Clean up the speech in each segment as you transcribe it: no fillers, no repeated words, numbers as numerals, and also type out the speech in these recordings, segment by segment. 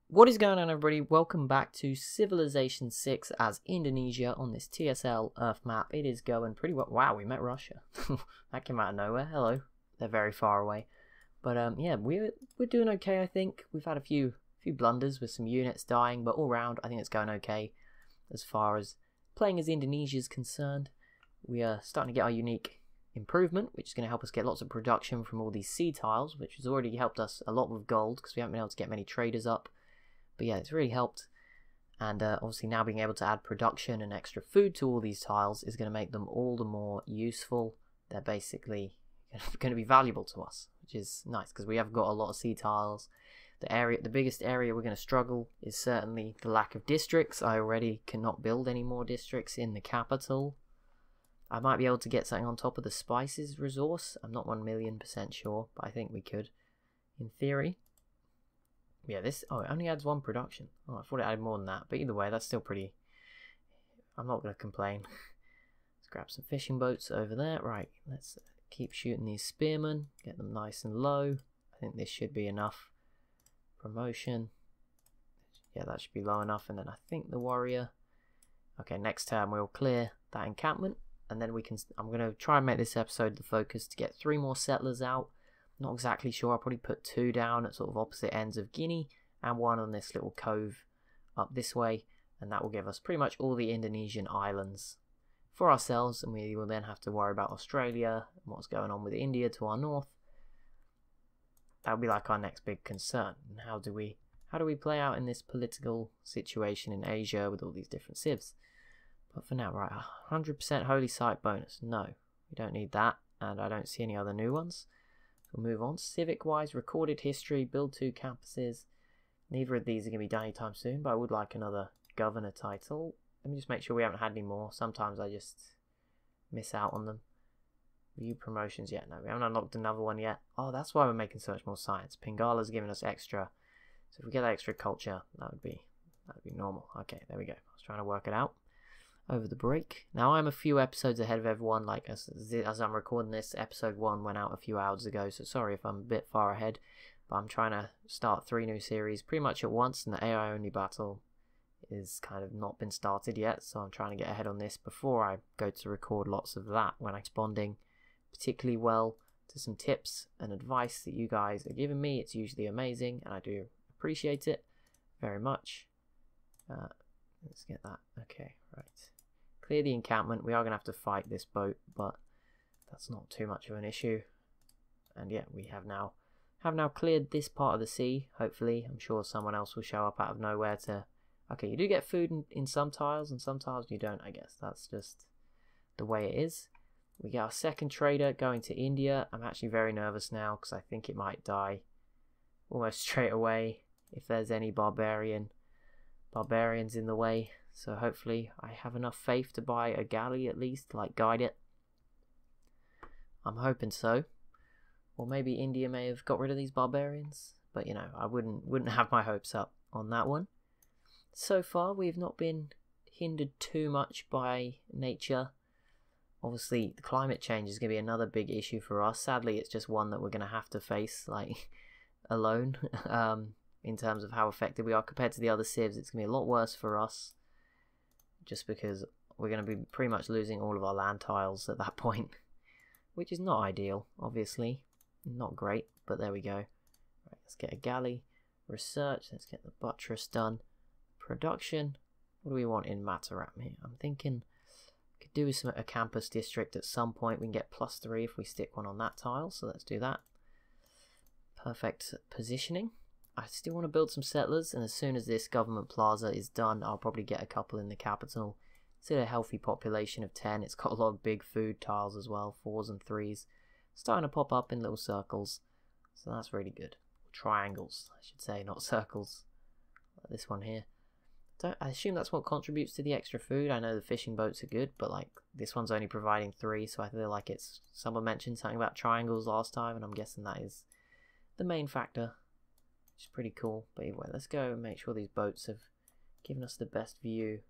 What is going on, everybody? Welcome back to Civilization 6 as Indonesia on this TSL Earth map. It is going pretty well. Wow, we met Russia. That came out of nowhere. Hello. They're very far away. But yeah, we're doing okay, I think. We've had a few blunders with some units dying, but all round, I think it's going okay. As far as playing as Indonesia is concerned, we are starting to get our unique improvement, which is going to help us get lots of production from all these sea tiles, which has already helped us a lot with gold, because we haven't been able to get many traders up. But yeah, it's really helped, and obviously now being able to add production and extra food to all these tiles is going to make them all the more useful. They're basically going to be valuable to us, which is nice because we have got a lot of sea tiles. The biggest area we're going to struggle is certainly the lack of districts. I already cannot build any more districts in the capital. I might be able to get something on top of the spices resource. I'm not 1,000,000% sure, but I think we could, in theory. Yeah, it only adds one production. Oh, I thought it added more than that, but either way, that's still pretty. I'm not going to complain. Let's grab some fishing boats over there. Right, let's keep shooting these spearmen, get them nice and low. I think this should be enough. Promotion. Yeah, that should be low enough, and then I think the warrior. Okay, next turn we'll clear that encampment, and then we can. I'm going to try and make this episode the focus to get 3 more settlers out. Not exactly sure. I'll probably put 2 down at sort of opposite ends of Guinea and 1 on this little cove up this way, and that will give us pretty much all the Indonesian islands for ourselves, and we will then have to worry about Australia and what's going on with India to our north. That will be like our next big concern. And how do we play out in this political situation in Asia with all these different civs? But for now, right, 100% holy site bonus. No, we don't need that, and I don't see any other new ones. We'll move on. Civic-wise, recorded history, build 2 campuses. Neither of these are going to be done anytime soon, but I would like another governor title. Let me just make sure we haven't had any more. Sometimes I just miss out on them. View promotions yet? No, we haven't unlocked another one yet. Oh, that's why we're making so much more science. Pingala's giving us extra. So if we get that extra culture, that would be normal. Okay, there we go. I was trying to work it out over the break. Now I'm a few episodes ahead of everyone, like as I'm recording this, episode 1 went out a few hours ago, so sorry if I'm a bit far ahead, but I'm trying to start 3 new series pretty much at once, and the AI only battle is kind of not been started yet, so I'm trying to get ahead on this before I go to record lots of that when I'm responding particularly well to some tips and advice that you guys are giving me. It's usually amazing, and I do appreciate it very much. Let's get that. Okay, right. Clear the encampment. We are going to have to fight this boat, but that's not too much of an issue. And yeah, we have now cleared this part of the sea. Hopefully, I'm sure someone else will show up out of nowhere to. Okay, you do get food in some tiles, and some tiles you don't. I guess that's just the way it is. We get our second trader going to India. I'm actually very nervous now because I think it might die almost straight away if there's any barbarians in the way. So hopefully I have enough faith to buy a galley at least to like guide it. I'm hoping so. Or maybe India may have got rid of these barbarians, but you know, I wouldn't have my hopes up on that one. So far we've not been hindered too much by nature. Obviously the climate change is going to be another big issue for us. Sadly it's just one that we're going to have to face like alone. In terms of how effective we are compared to the other civs, it's going to be a lot worse for us, just because we're going to be pretty much losing all of our land tiles at that point, which is not ideal, obviously, not great, but there we go. Right, let's get a galley, research, let's get the buttress done, production. What do we want in Mataram here? I'm thinking we could do with a campus district at some point. We can get +3 if we stick one on that tile, so let's do that. Perfect positioning. I still want to build some settlers, and as soon as this government plaza is done, I'll probably get a couple in the capital. It's a healthy population of 10. It's got a lot of big food tiles as well, 4s and 3s. Starting to pop up in little circles, so that's really good. Triangles, I should say, not circles. Like this one here. I assume that's what contributes to the extra food. I know the fishing boats are good, but like this one's only providing 3, so I feel like it's. Someone mentioned something about triangles last time, and I'm guessing that is the main factor. Which is pretty cool. But anyway, let's go and make sure these boats have given us the best view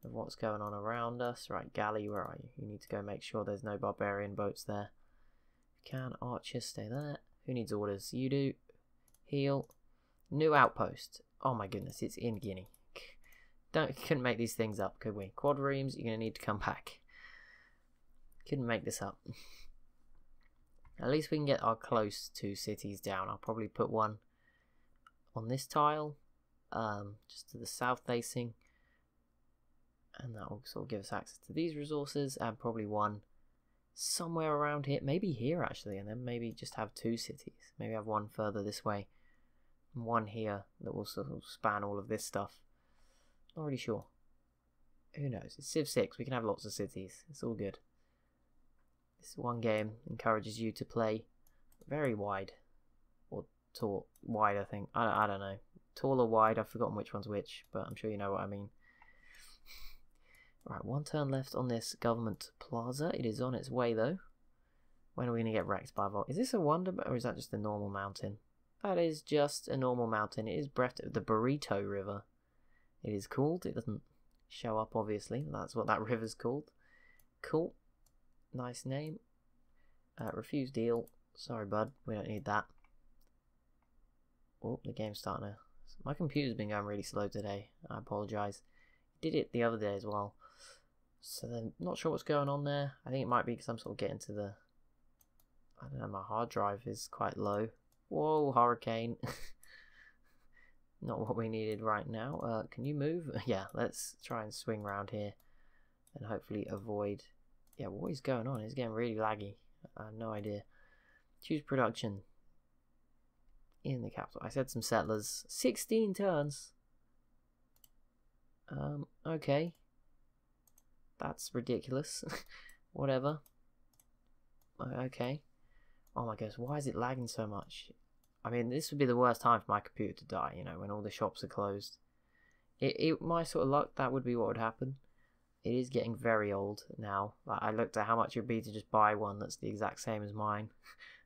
of what's going on around us. Right, galley, where are you? You need to go make sure there's no barbarian boats there. Can archers stay there? Who needs orders? You do. Heal. New outpost. Oh my goodness, it's in Guinea. Couldn't make these things up, could we? Quadrimes, you're going to need to come back. Couldn't make this up. At least we can get our close two cities down. I'll probably put one on this tile, just to the south facing. And that will sort of give us access to these resources, and probably one somewhere around here, maybe here actually, and then maybe just have two cities. Maybe have one further this way, and one here that will sort of span all of this stuff. Not really sure. Who knows? It's Civ 6, we can have lots of cities. It's all good. This one game encourages you to play very wide. Or tall. Wide, I think. I don't know. Tall or wide, I've forgotten which one's which, but I'm sure you know what I mean. Right, one turn left on this government plaza. It is on its way, though. When are we going to get wrecked by Vol? Is this a wonder, or is that just a normal mountain? That is just a normal mountain. It is the Burrito River. It is called. It doesn't show up, obviously. That's what that river's called. Cool. Nice name. Refuse deal. Sorry, bud. We don't need that. Oh, the game's starting to... My computer's been going really slow today. I apologise. Did it the other day as well. So then, not sure what's going on there. I think it might be because I'm sort of getting to the... I don't know, my hard drive is quite low. Whoa, hurricane. Not what we needed right now. Can you move? Yeah, let's try and swing around here. And hopefully avoid... Yeah, what is going on? It's getting really laggy. I have no idea. Choose production. In the capital. I said some settlers. 16 turns. Okay. That's ridiculous. Whatever. Okay. Oh my gosh, why is it lagging so much? I mean, this would be the worst time for my computer to die, you know, when all the shops are closed. My sort of luck, that would be what would happen. It is getting very old now. Like, I looked at how much it would be to just buy one that's the exact same as mine.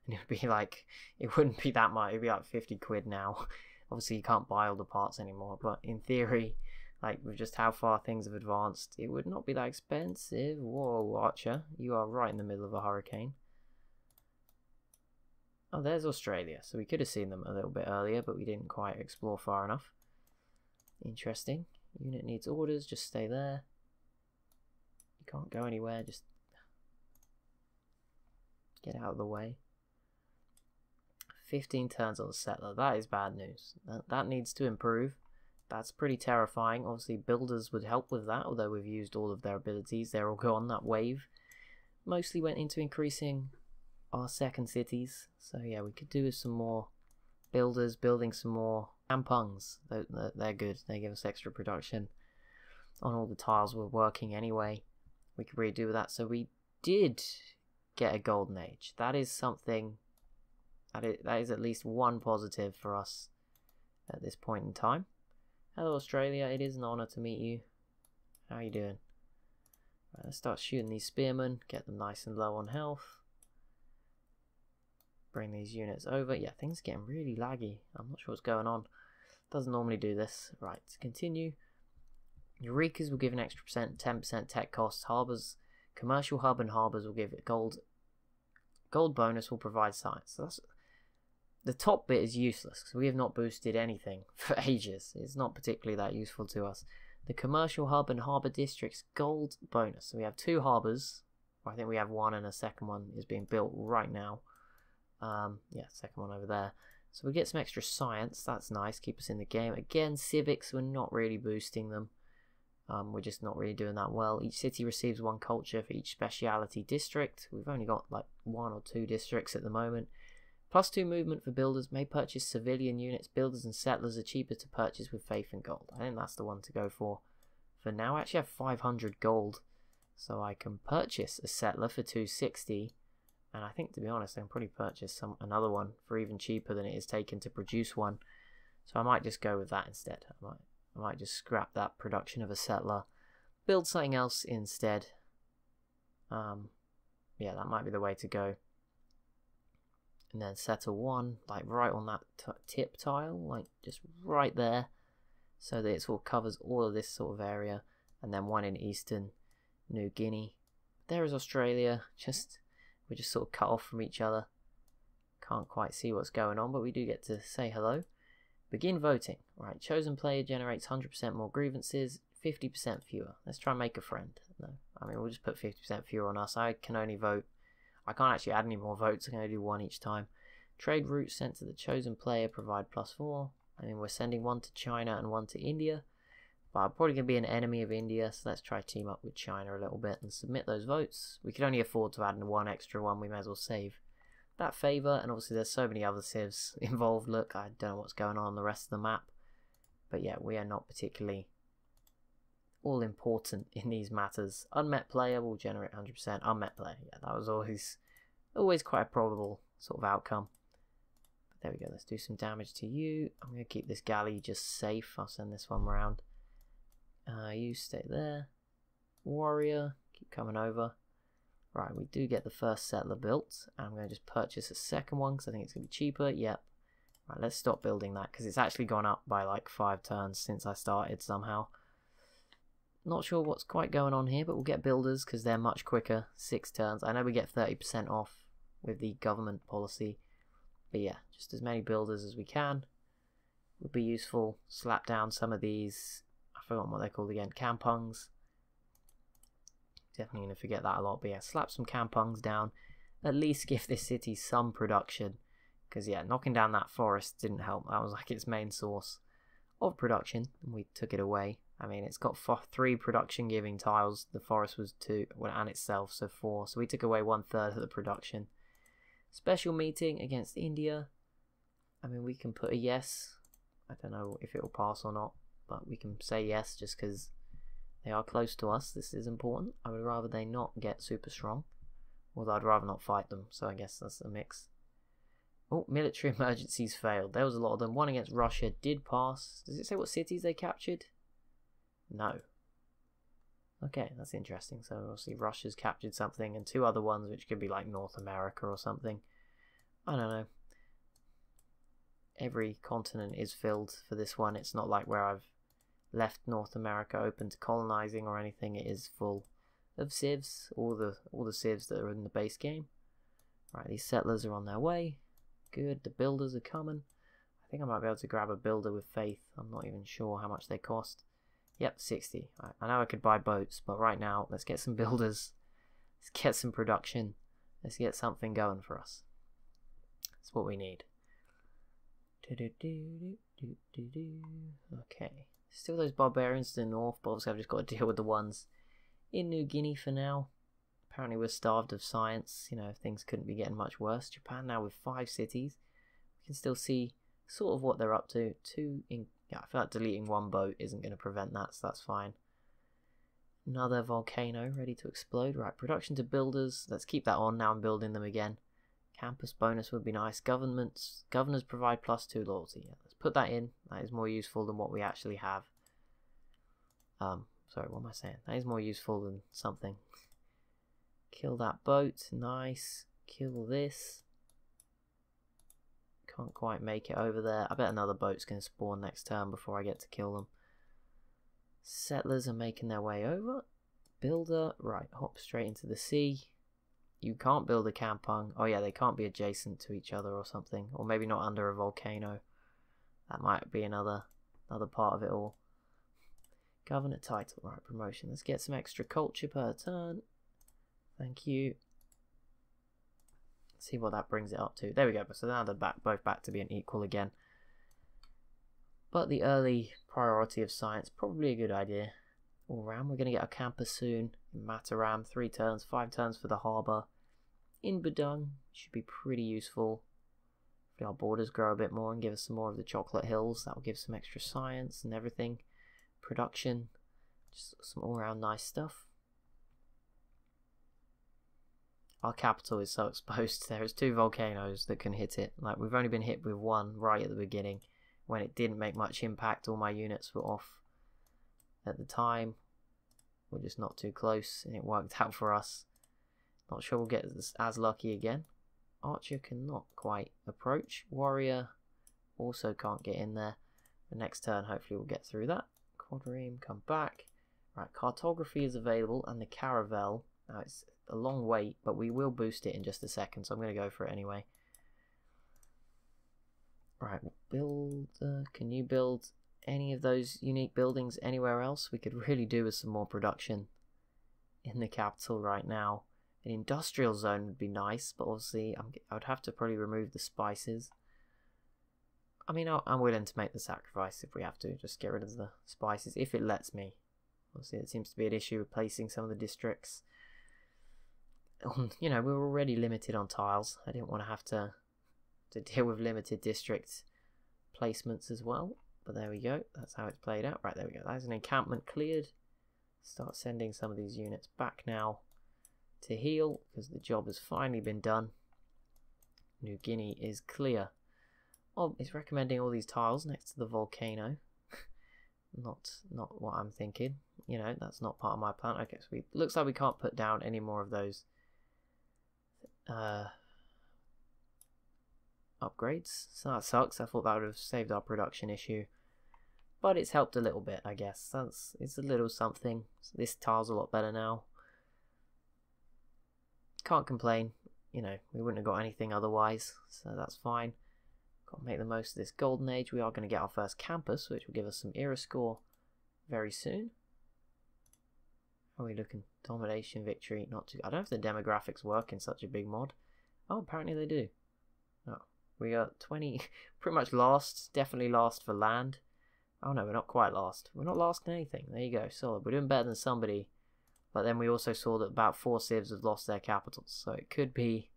And it would be like, it wouldn't be that much, it would be like 50 quid now. Obviously you can't buy all the parts anymore, but in theory, like with just how far things have advanced, it would not be that expensive. Whoa, Archer, you are right in the middle of a hurricane. Oh, there's Australia, so we could have seen them a little bit earlier, but we didn't quite explore far enough. Interesting. Unit needs orders, just stay there. You can't go anywhere, just get out of the way. 15 turns on the settler, that is bad news. That needs to improve. That's pretty terrifying. Obviously builders would help with that, although we've used all of their abilities. They're all gone, that wave. Mostly went into increasing our second cities. So yeah, we could do with some more builders, building some more kampungs. They're good. They give us extra production on all the tiles we're working anyway. We could really do with that. So we did get a golden age. That is something... That is at least one positive for us at this point in time. Hello Australia, it is an honour to meet you. How are you doing? Right, let's start shooting these spearmen, get them nice and low on health. Bring these units over. Yeah, things are getting really laggy. I'm not sure what's going on. Doesn't normally do this. Right, to continue. Eurekas will give an extra 10% tech costs. Harbours, commercial hub and harbours will give gold. Gold bonus will provide science. So that's... The top bit is useless because we have not boosted anything for ages. It's not particularly that useful to us. The commercial hub and harbour districts gold bonus. So we have two harbours. I think we have one and a second one is being built right now. Yeah, second one over there. So we get some extra science. That's nice. Keep us in the game. Again, civics, we're not really boosting them. We're just not really doing that well. Each city receives one culture for each speciality district. We've only got like 1 or 2 districts at the moment. +2 movement for builders. May purchase civilian units. Builders and settlers are cheaper to purchase with faith and gold. I think that's the one to go for now. I actually have 500 gold, so I can purchase a settler for 260. And I think, to be honest, I can probably purchase another one for even cheaper than it is taken to produce one. So I might just go with that instead. I might just scrap that production of a settler, build something else instead. Yeah, that might be the way to go. And then settle one, like right on that tip tile, like just right there, so that it sort of covers all of this sort of area. And then one in Eastern New Guinea. There is Australia. We're just sort of cut off from each other. Can't quite see what's going on, but we do get to say hello. Begin voting. Right, chosen player generates 100% more grievances, 50% fewer. Let's try and make a friend. No, I mean, we'll just put 50% fewer on us. I can only vote. I can't actually add any more votes. I can only do one each time. Trade routes sent to the chosen player provide +4. I mean, we're sending one to China and one to India. But I'm probably going to be an enemy of India, so let's try team up with China a little bit and submit those votes. We can only afford to add one extra one. We may as well save that favour, and obviously there's so many other civs involved. Look, I don't know what's going on the rest of the map, but yeah, we are not particularly all important in these matters. Unmet player will generate 100%. Unmet player, yeah, that was always quite a probable sort of outcome. But there we go. Let's do some damage to you. I'm going to keep this galley just safe. I'll send this one round. You stay there. Warrior, keep coming over. Right, we do get the first settler built. I'm going to just purchase a second one because I think it's going to be cheaper. Yep. Right, let's stop building that because it's actually gone up by like 5 turns since I started somehow. Not sure what's quite going on here, but we'll get builders because they're much quicker. 6 turns. I know we get 30% off with the government policy. But yeah, just as many builders as we can would be useful. Slap down some of these, I forgot what they're called again, kampungs. Definitely going to forget that a lot, but yeah, slap some kampungs down. At least give this city some production. Because yeah, knocking down that forest didn't help. That was like its main source of production, and we took it away. I mean, it's got 3 production giving tiles. The forest was 2, and itself, so 4. So we took away 1/3 of the production. Special meeting against India. I mean, we can put a yes. I don't know if it will pass or not, but we can say yes just because they are close to us. This is important. I would rather they not get super strong, although I'd rather not fight them, so I guess that's a mix. Oh, military emergencies failed. There was a lot of them. One against Russia did pass. Does it say what cities they captured? No. Okay, that's interesting. So obviously Russia's captured something, and 2 other ones which could be like North America or something. I don't know. Every continent is filled for this one. It's not like where I've left North America open to colonizing or anything. It is full of civs, all the civs that are in the base game. Right, these settlers are on their way. Good, the builders are coming. I think I might be able to grab a builder with faith. I'm not even sure how much they cost. Yep, 60. Right, I know I could buy boats, but right now, let's get some builders. Let's get some production. Let's get something going for us. That's what we need. Okay. Still those barbarians to the north, but obviously I've just got to deal with the ones in New Guinea for now. Apparently we're starved of science. You know, things couldn't be getting much worse. Japan now with 5 cities. We can still see sort of what they're up to. Yeah, I feel like deleting 1 boat isn't going to prevent that, so that's fine. Another volcano ready to explode. Right, production to builders. Let's keep that on. Now I'm building them again. Campus bonus would be nice. Governors provide +2 loyalty. Yeah, let's put that in. That is more useful than what we actually have. Sorry, what am I saying? That is more useful than something. Kill that boat. Nice. Kill this. Can't quite make it over there. I bet another boat's going to spawn next turn before I get to kill them. Settlers are making their way over. Builder. Right, hop straight into the sea. You can't build a kampung. Oh yeah, they can't be adjacent to each other or something. Or maybe not under a volcano. That might be another part of it all. Governor title. Right, promotion. Let's get some extra culture per turn. Thank you. Let's see what that brings it up to. There we go. So now they're both back to being equal again. But the early priority of science, probably a good idea. All round, we're going to get a campus soon. In Mataram, 3 turns, 5 turns for the harbour. In Badung, should be pretty useful. If our borders grow a bit more and give us some more of the chocolate hills, that will give some extra science and everything. Production, just some all round nice stuff. Our capital is so exposed. There's 2 volcanoes that can hit it. Like, we've only been hit with 1 right at the beginning when it didn't make much impact. All my units were off at the time. We're just not too close and it worked out for us. Not sure we'll get as lucky again. Archer cannot quite approach. Warrior also can't get in there. The next turn hopefully we'll get through that. Quadrime, come back. Right, cartography is available and the caravel. Now it's a long wait, but we will boost it in just a second, so I'm going to go for it anyway. Right, build. Can you build any of those unique buildings anywhere else? We could really do with some more production in the capital right now. An industrial zone would be nice, but obviously I would have to probably remove the spices. I mean, I'm willing to make the sacrifice if we have to. Just get rid of the spices, if it lets me. Obviously, it seems to be an issue replacing some of the districts. You know, we're already limited on tiles. I didn't want to have to deal with limited district placements as well. But there we go. That's how it's played out. Right, there we go. That's an encampment cleared. Start sending some of these units back now to heal, because the job has finally been done. New Guinea is clear. Oh, it's recommending all these tiles next to the volcano. not what I'm thinking. You know, that's not part of my plan. Okay, so looks like we can't put down any more of those upgrades. So that sucks. I thought that would have saved our production issue. But it's helped a little bit, I guess. It's a little something. This tile's a lot better now. Can't complain. You know, we wouldn't have got anything otherwise, so that's fine. Got to make the most of this golden age. We are going to get our first campus, which will give us some era score very soon. How are we looking? Domination, victory, not too... I don't know if the demographics work in such a big mod. Oh, apparently they do. Oh, we are 20... pretty much last. Definitely last for land. Oh no, we're not quite last. We're not last in anything. There you go. Solid. We're doing better than somebody. But then we also saw that about 4 civs have lost their capitals. So it could be...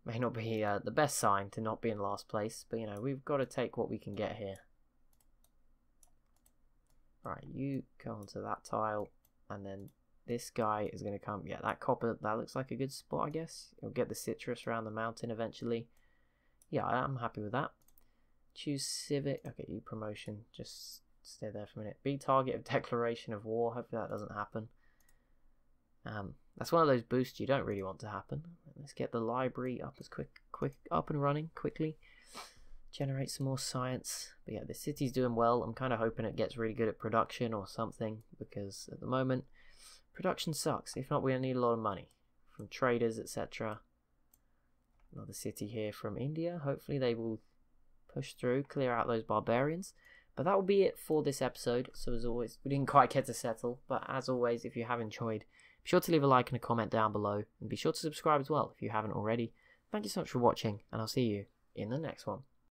may not be the best sign to not be in last place. But, you know, we've got to take what we can get here. Right, you go onto that tile. And then this guy is going to come... yeah, that copper, that looks like a good spot, I guess. You'll get the citrus around the mountain eventually. Yeah, I'm happy with that. Choose civic. Okay, you promotion. Just stay there for a minute. Be target of declaration of war. Hopefully that doesn't happen. That's one of those boosts you don't really want to happen. Let's get the library up as quick up and running quickly. Generate some more science. But yeah, the city's doing well. I'm kind of hoping it gets really good at production or something, because at the moment production sucks. If not, we're gonna need a lot of money from traders, etc. Another city here from India. Hopefully they will push through, clear out those barbarians. But that will be it for this episode. So as always, we didn't quite get to settle, but as always, if you have enjoyed, be sure to leave a like and a comment down below, and be sure to subscribe as well if you haven't already. Thank you so much for watching, and I'll see you in the next one.